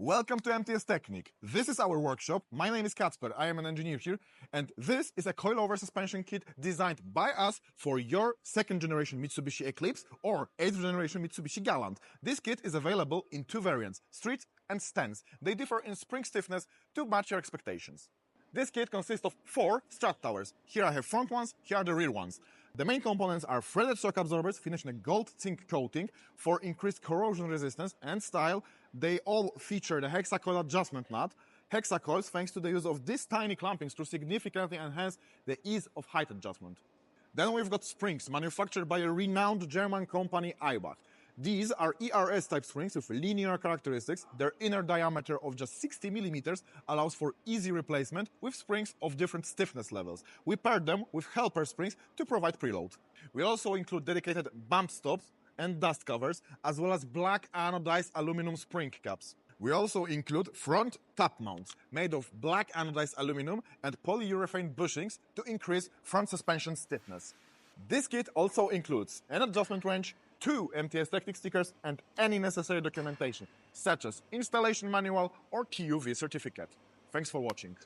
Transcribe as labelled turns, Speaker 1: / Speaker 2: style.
Speaker 1: Welcome to MTS Technik. This is our workshop. My name is Kacper, I am an engineer here, and this is a coilover suspension kit designed by us for your second generation Mitsubishi Eclipse or 8th generation Mitsubishi Galant. This kit is available in two variants, street and stance. They differ in spring stiffness to match your expectations. This kit consists of 4 strut towers. Here I have front ones, here are the rear ones. The main components are threaded shock absorbers finished in a gold zinc coating for increased corrosion resistance and style. They all feature the hexacoil adjustment nut. Hexacoils, thanks to the use of this tiny clamping screw, significantly enhance the ease of height adjustment. Then we've got springs manufactured by a renowned German company Eibach. These are ERS type springs with linear characteristics. Their inner diameter of just 60 millimeters allows for easy replacement with springs of different stiffness levels. We paired them with helper springs to provide preload. We also include dedicated bump stops and dust covers, as well as black anodized aluminum spring caps. We also include front tap mounts made of black anodized aluminum and polyurethane bushings to increase front suspension stiffness. This kit also includes an adjustment wrench, 2 MTS Technik stickers, and any necessary documentation, such as installation manual or TUV certificate. Thanks for watching.